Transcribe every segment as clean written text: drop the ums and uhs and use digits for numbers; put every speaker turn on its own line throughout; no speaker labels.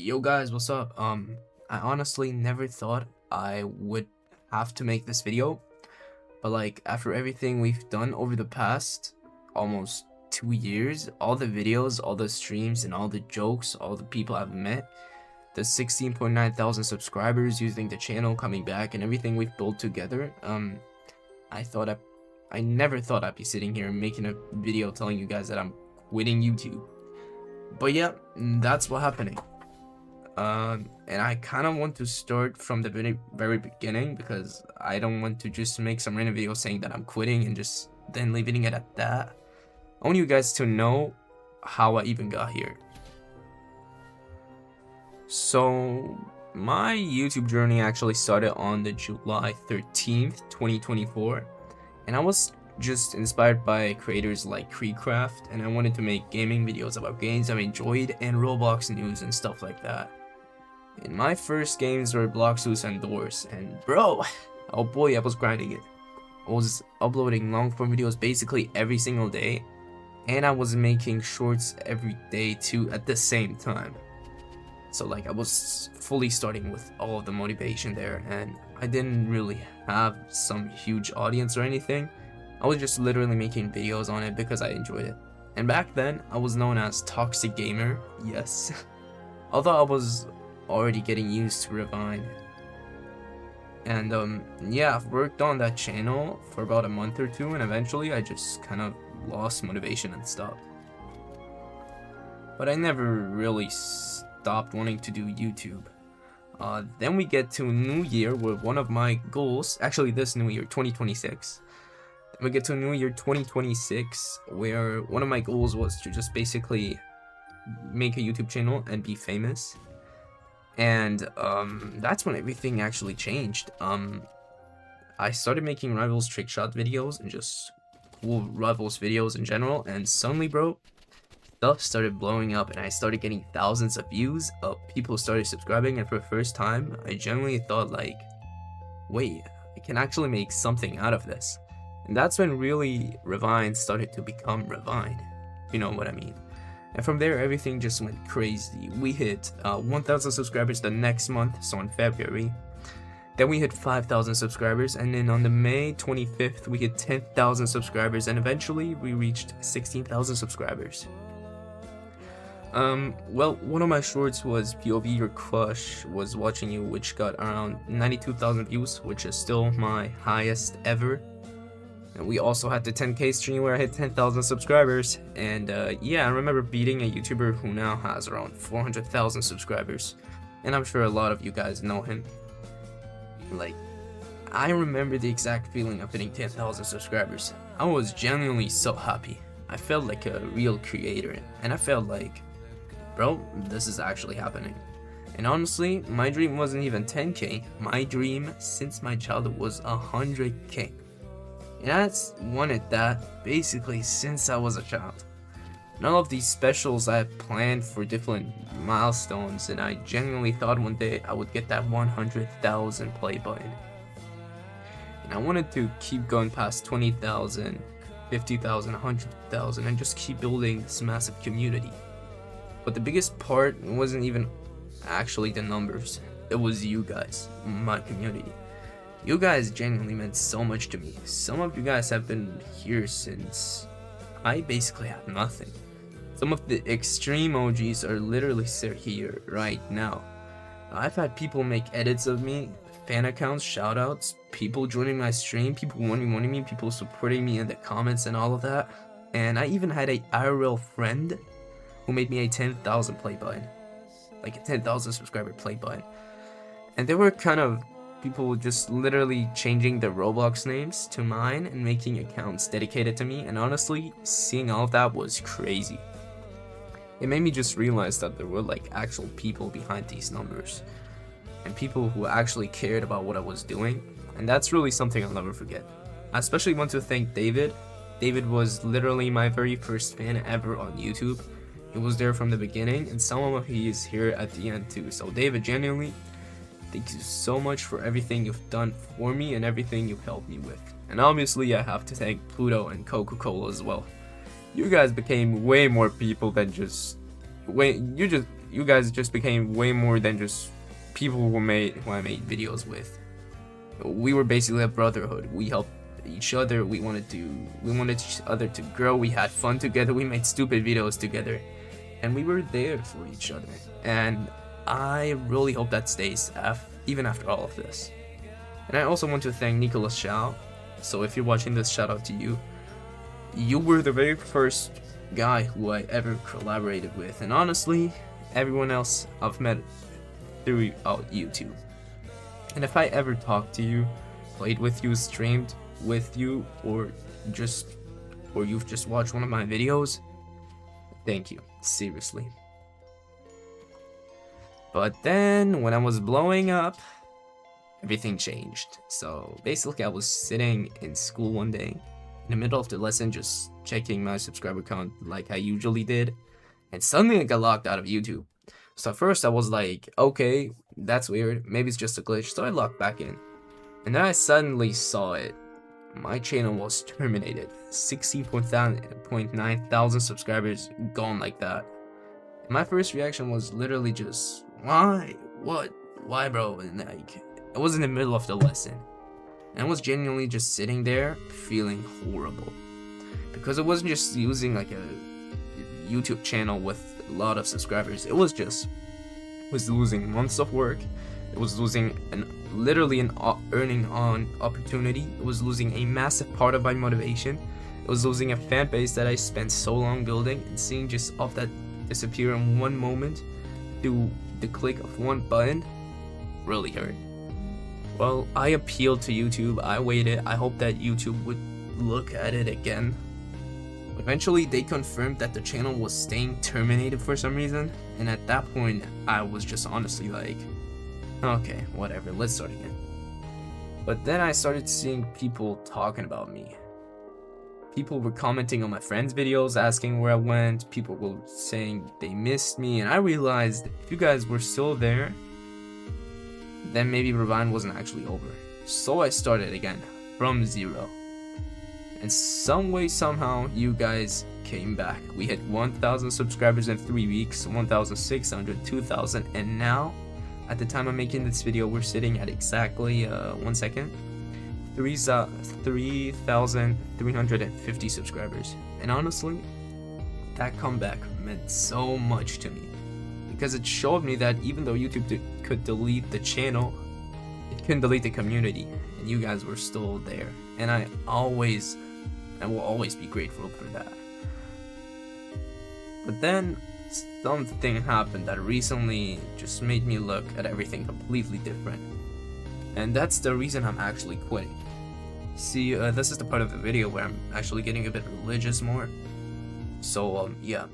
Yo guys, what's up? I honestly never thought I would have to make this video, but like after everything we've done over the past almost 2 years, all the videos, all the streams, and all the jokes, all the people I've met, the 16.9 thousand subscribers using the channel, coming back, and everything we've built together, I never thought I'd be sitting here making a video telling you guys that I'm quitting YouTube. But yeah, that's what's happening. And I kind of want to start from the very beginning, because I don't want to just make some random video saying that I'm quitting and just then leaving it at that. I want you guys to know how I even got here. So my YouTube journey actually started on the July 13th, 2024, and I was just inspired by creators like Creecraft, and I wanted to make gaming videos about games I've enjoyed and Roblox news and stuff like that. And my first games were Bloxus and Doors, and bro, oh boy, I was grinding it. I was uploading long form videos basically every single day, and I was making shorts every day too at the same time. So like I was fully starting with all of the motivation there, and I didn't really have some huge audience or anything. I was just literally making videos on it because I enjoyed it. And back then, I was known as Toxic Gamer, yes. Although I was already getting used to Revine. And yeah, I've worked on that channel for about a month or two, and eventually I just kind of lost motivation and stopped. But I never really stopped wanting to do YouTube. Then we get to New Year, where one of my goals, actually this New Year, 2026, we get to New Year 2026, where one of my goals was to just basically make a YouTube channel and be famous. And that's when everything actually changed. I started making Rivals trick shot videos and just cool Rivals videos in general, and suddenly, bro, stuff started blowing up, and I started getting thousands of views. People started subscribing, and for the first time, I genuinely thought like, wait, I can actually make something out of this. And that's when really Revine started to become Revine, if you know what I mean. And from there, everything just went crazy. We hit 1,000 subscribers the next month, so in February. Then we hit 5,000 subscribers, and then on the May 25th, we hit 10,000 subscribers, and eventually we reached 16,000 subscribers. Well, one of my shorts was POV Your Crush Was Watching You, which got around 92,000 views, which is still my highest ever. And we also had the 10K stream where I hit 10,000 subscribers, and yeah, I remember beating a YouTuber who now has around 400,000 subscribers, and I'm sure a lot of you guys know him. Like, I remember the exact feeling of hitting 10,000 subscribers. I was genuinely so happy. I felt like a real creator, and I felt like, bro, this is actually happening. And honestly, my dream wasn't even 10K. My dream since my childhood was 100K. And I wanted that basically since I was a child. And all of these specials I had planned for different milestones, and I genuinely thought one day I would get that 100,000 play button. And I wanted to keep going past 20,000, 50,000, 100,000, and just keep building this massive community. But the biggest part wasn't even actually the numbers. It was you guys, my community. You guys genuinely meant so much to me. Some of you guys have been here since I basically had nothing. Some of the extreme OGs are literally here right now. I've had people make edits of me, fan accounts, shoutouts, people joining my stream, people wanting me, people supporting me in the comments and all of that. And I even had a IRL friend who made me a 10,000 play button. Like a 10,000 subscriber play button. And they were kind of people just literally changing their Roblox names to mine and making accounts dedicated to me, and honestly, seeing all of that was crazy. It made me just realize that there were like actual people behind these numbers, and people who actually cared about what I was doing, and that's really something I'll never forget. I especially want to thank David. David was literally my very first fan ever on YouTube. He was there from the beginning, and some of he is here at the end too. So David, genuinely, thank you so much for everything you've done for me and everything you've helped me with. And obviously I have to thank Pluto and Coca-Cola as well. You guys became way more people than just you guys just became way more than just people who I made videos with. We were basically a brotherhood. We helped each other. We wanted each other to grow. We had fun together. We made stupid videos together, and we were there for each other. And I really hope that stays even after all of this. And I also want to thank Nicholas Shao. So if you're watching this, shout out to you. You were the very first guy who I ever collaborated with, and honestly, everyone else I've met throughout YouTube. And if I ever talked to you, played with you, streamed with you, or you've just watched one of my videos, thank you, seriously. But then when I was blowing up, everything changed. So basically I was sitting in school one day in the middle of the lesson, just checking my subscriber count like I usually did, and suddenly I got locked out of YouTube. So at first I was like, okay, that's weird, maybe it's just a glitch, so I logged back in. And then I suddenly saw it. My channel was terminated. 16.9 thousand subscribers gone like that. And my first reaction was literally just, why? What? Why, bro? And like, I was in the middle of the lesson, and I was genuinely just sitting there feeling horrible, because it wasn't just using like a YouTube channel with a lot of subscribers. It was losing months of work. It was losing literally an earning on opportunity. It was losing a massive part of my motivation. It was losing a fan base that I spent so long building, and seeing just off that disappear in one moment through the click of one button really hurt. Well, I appealed to YouTube. I waited. I hoped that YouTube would look at it again. Eventually, they confirmed that the channel was staying terminated for some reason, and at that point, I was just honestly like, okay, whatever, let's start again. But then I started seeing people talking about me. People were commenting on my friends' videos, asking where I went. People were saying they missed me, and I realized if you guys were still there, then maybe Revine wasn't actually over. So I started again, from zero. And some way, somehow, you guys came back. We hit 1,000 subscribers in 3 weeks, 1,600, 2,000, and now, at the time I'm making this video, we're sitting at exactly, 3,350 subscribers. And honestly, that comeback meant so much to me, because it showed me that even though YouTube could delete the channel, it couldn't delete the community, and you guys were still there. And I will always be grateful for that. But then something happened that recently just made me look at everything completely different, and that's the reason I'm actually quitting. See, this is the part of the video where I'm actually getting a bit religious more. So yeah,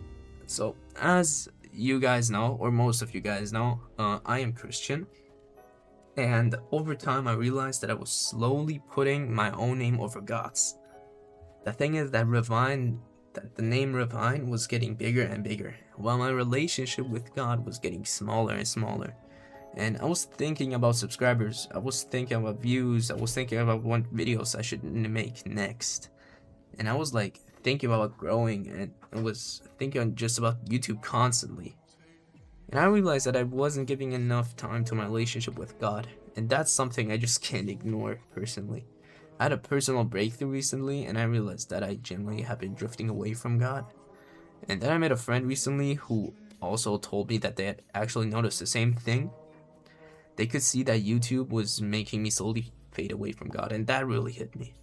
so as you guys know, or most of you guys know, I am Christian, and over time I realized that I was slowly putting my own name over God's. The thing is that the name Revine was getting bigger and bigger, while my relationship with God was getting smaller and smaller. And I was thinking about subscribers, I was thinking about views, I was thinking about what videos I should make next. And I was like thinking about growing, and I was thinking just about YouTube constantly. And I realized that I wasn't giving enough time to my relationship with God, and that's something I just can't ignore personally. I had a personal breakthrough recently, and I realized that I genuinely have been drifting away from God. And then I met a friend recently who also told me that they had actually noticed the same thing. They could see that YouTube was making me slowly fade away from God, and that really hit me.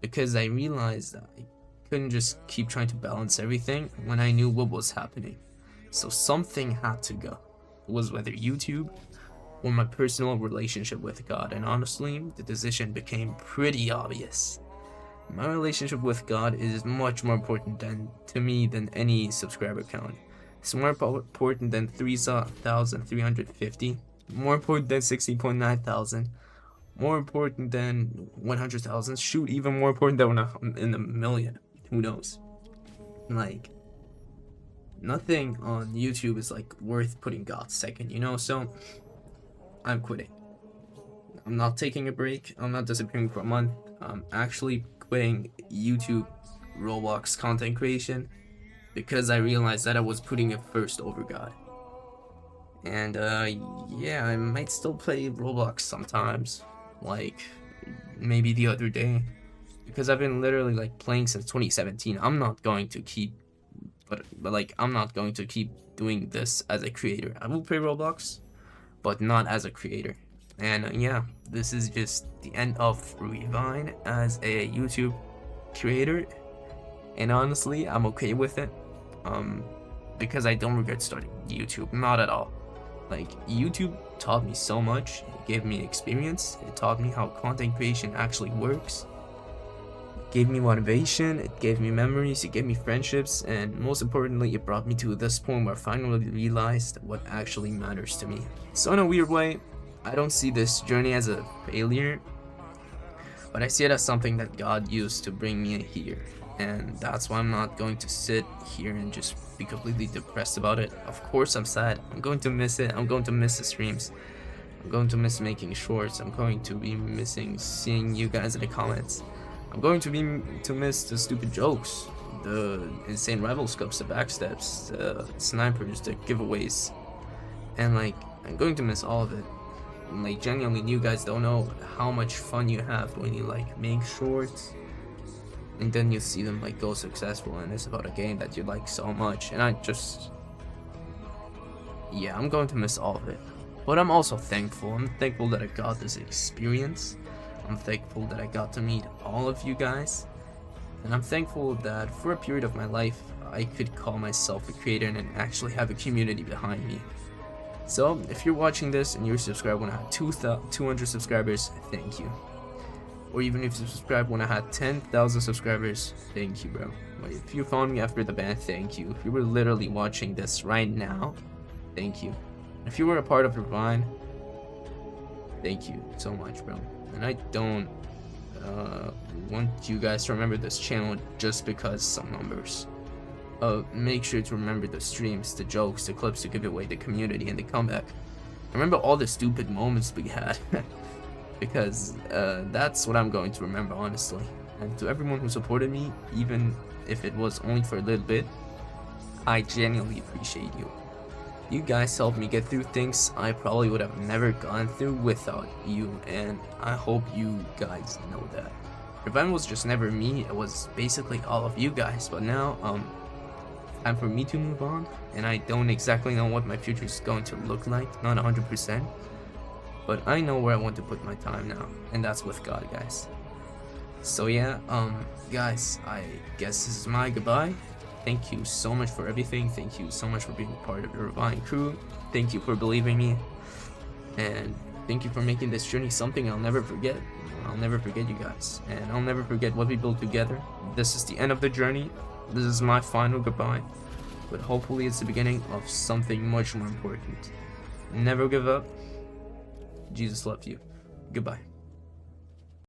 Because I realized that I couldn't just keep trying to balance everything when I knew what was happening. So something had to go. It was whether YouTube or my personal relationship with God, and honestly, the decision became pretty obvious. My relationship with God is much more important to me than any subscriber count. It's more important than 3,350, more important than 16.9 thousand, more important than 100,000, shoot, even more important than in a million, who knows. Like, nothing on YouTube is like worth putting God second, you know, so I'm quitting. I'm not taking a break. I'm not disappearing for a month. I'm actually quitting YouTube Roblox content creation because I realized that I was putting it first over God. And yeah, I might still play Roblox sometimes, like maybe the other day, because I've been literally like playing since 2017. I'm not going to keep, but like I'm not going to keep doing this as a creator. I will play Roblox, but not as a creator. And yeah, this is just the end of Revine as a YouTube creator, and honestly, I'm okay with it. Because I don't regret starting YouTube, not at all. Like, YouTube taught me so much. It gave me experience. It taught me how content creation actually works. It gave me motivation. It gave me memories. It gave me friendships. And most importantly, it brought me to this point where I finally realized what actually matters to me. So in a weird way, I don't see this journey as a failure, but I see it as something that God used to bring me here. And that's why I'm not going to sit here and just be completely depressed about it. Of course I'm sad. I'm going to miss it. I'm going to miss the streams. I'm going to miss making shorts. I'm going to be missing seeing you guys in the comments. I'm going to miss the stupid jokes, the insane rival scopes, the backsteps, the snipers, the giveaways, and like I'm going to miss all of it. And, like, genuinely, you guys don't know how much fun you have when you like make shorts and then you see them like go successful, and it's about a game that you like so much. And yeah, I'm going to miss all of it, but I'm also thankful. I'm thankful that I got this experience. I'm thankful that I got to meet all of you guys, and I'm thankful that for a period of my life I could call myself a creator and actually have a community behind me. So if you're watching this and you're subscribed when I had 200 subscribers, thank you. Or even if you subscribed when I had 10,000 subscribers, thank you, bro. But if you found me after the ban, thank you. If you were literally watching this right now, thank you. If you were a part of Revine, thank you so much, bro. And I don't want you guys to remember this channel just because some numbers. Make sure to remember the streams, the jokes, the clips, the giveaway, the community, and the comeback. Remember all the stupid moments we had. Because that's what I'm going to remember, honestly. And to everyone who supported me, even if it was only for a little bit, I genuinely appreciate you. You guys helped me get through things I probably would have never gone through without you, and I hope you guys know that. Revine was just never me, it was basically all of you guys. But now, time for me to move on, and I don't exactly know what my future is going to look like, not 100%. But I know where I want to put my time now, and that's with God, guys. So yeah, guys, I guess this is my goodbye. Thank you so much for everything. Thank you so much for being part of the Revine crew. Thank you for believing me, and thank you for making this journey something I'll never forget. I'll never forget you guys, and I'll never forget what we built together. This is the end of the journey. This is my final goodbye, but hopefully it's the beginning of something much more important. Never give up. Jesus loves you. Goodbye.